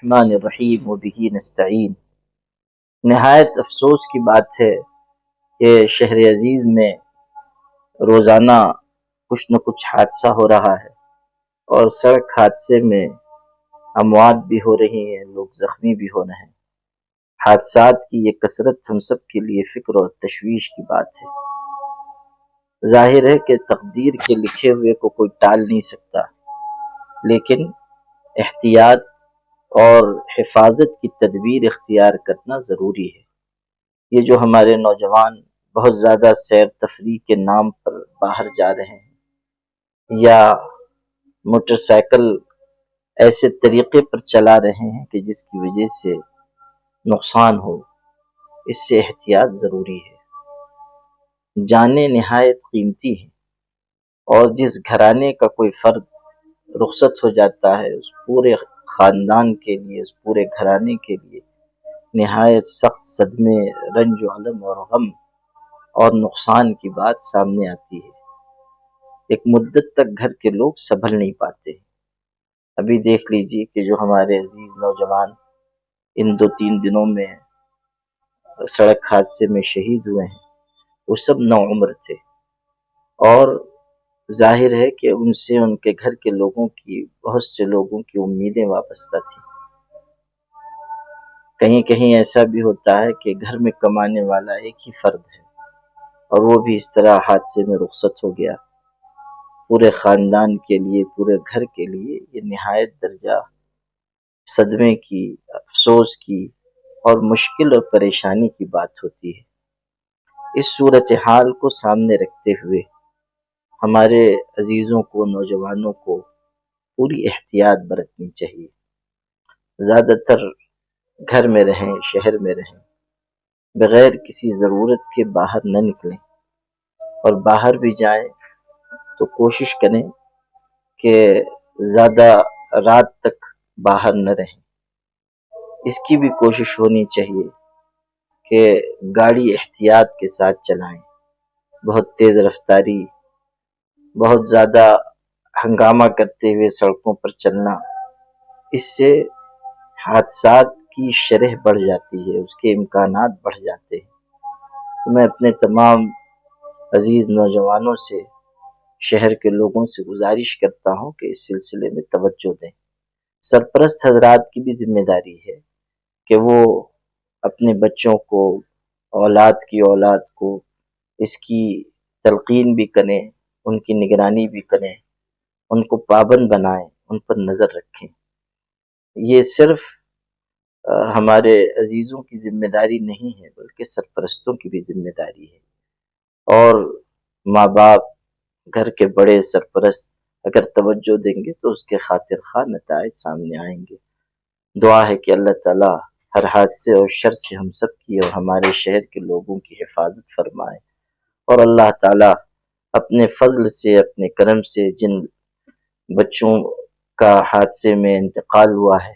الرحمن الرحیم وبہ نستعین۔ نہایت افسوس کی بات ہے کہ شہر عزیز میں روزانہ کچھ نہ کچھ حادثہ ہو رہا ہے اور سڑک حادثے میں اموات بھی ہو رہی ہیں، لوگ زخمی بھی ہو رہے ہیں۔ حادثات کی یہ کثرت ہم سب کے لیے فکر اور تشویش کی بات ہے۔ ظاہر ہے کہ تقدیر کے لکھے ہوئے کو کوئی ٹال نہیں سکتا، لیکن احتیاط اور حفاظت کی تدبیر اختیار کرنا ضروری ہے۔ یہ جو ہمارے نوجوان بہت زیادہ سیر تفریح کے نام پر باہر جا رہے ہیں یا موٹر سائیکل ایسے طریقے پر چلا رہے ہیں کہ جس کی وجہ سے نقصان ہو، اس سے احتیاط ضروری ہے۔ جانیں نہایت قیمتی ہیں، اور جس گھرانے کا کوئی فرد رخصت ہو جاتا ہے، اس پورے خاندان کے لیے، اس پورے گھرانے کے لیے نہایت سخت صدمے، رنج و الم اور غم اور نقصان کی بات سامنے آتی ہے۔ ایک مدت تک گھر کے لوگ سنبھل نہیں پاتے۔ ابھی دیکھ لیجیے کہ جو ہمارے عزیز نوجوان ان 2-3 دنوں میں سڑک حادثے میں شہید ہوئے ہیں، وہ سب نوعمر تھے، اور ظاہر ہے کہ ان سے ان کے گھر کے لوگوں کی، بہت سے لوگوں کی امیدیں وابستہ تھیں۔ کہیں کہیں ایسا بھی ہوتا ہے کہ گھر میں کمانے والا ایک ہی فرد ہے اور وہ بھی اس طرح حادثے میں رخصت ہو گیا۔ پورے خاندان کے لیے، پورے گھر کے لیے یہ نہایت درجہ صدمے کی، افسوس کی اور مشکل اور پریشانی کی بات ہوتی ہے۔ اس صورتحال کو سامنے رکھتے ہوئے ہمارے عزیزوں کو، نوجوانوں کو پوری احتیاط برتنی چاہیے۔ زیادہ تر گھر میں رہیں، شہر میں رہیں، بغیر کسی ضرورت کے باہر نہ نکلیں، اور باہر بھی جائیں تو کوشش کریں کہ زیادہ رات تک باہر نہ رہیں۔ اس کی بھی کوشش ہونی چاہیے کہ گاڑی احتیاط کے ساتھ چلائیں۔ بہت تیز رفتاری، بہت زیادہ ہنگامہ کرتے ہوئے سڑکوں پر چلنا، اس سے حادثات کی شرح بڑھ جاتی ہے، اس کے امکانات بڑھ جاتے ہیں۔ تو میں اپنے تمام عزیز نوجوانوں سے، شہر کے لوگوں سے گزارش کرتا ہوں کہ اس سلسلے میں توجہ دیں۔ سرپرست حضرات کی بھی ذمہ داری ہے کہ وہ اپنے بچوں کو، اولاد کی اولاد کو اس کی تلقین بھی کریں، ان کی نگرانی بھی کریں، ان کو پابند بنائیں، ان پر نظر رکھیں۔ یہ صرف ہمارے عزیزوں کی ذمہ داری نہیں ہے، بلکہ سرپرستوں کی بھی ذمہ داری ہے، اور ماں باپ، گھر کے بڑے سرپرست اگر توجہ دیں گے تو اس کے خاطر خواہ نتائج سامنے آئیں گے۔ دعا ہے کہ اللہ تعالیٰ ہر حادثے اور شر سے ہم سب کی اور ہمارے شہر کے لوگوں کی حفاظت فرمائے، اور اللہ تعالیٰ اپنے فضل سے، اپنے کرم سے جن بچوں کا حادثے میں انتقال ہوا ہے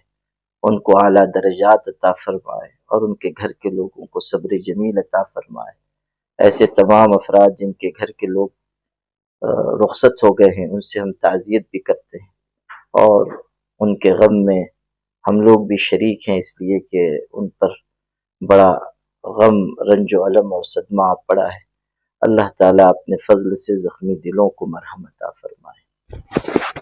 ان کو اعلیٰ درجات عطا فرمائے، اور ان کے گھر کے لوگوں کو صبر جمیل عطا فرمائے۔ ایسے تمام افراد جن کے گھر کے لوگ رخصت ہو گئے ہیں، ان سے ہم تعزیت بھی کرتے ہیں، اور ان کے غم میں ہم لوگ بھی شریک ہیں، اس لیے کہ ان پر بڑا غم، رنج و الم اور صدمہ پڑا ہے۔ اللہ تعالیٰ اپنے فضل سے زخمی دلوں کو مرہم عطا فرمائے۔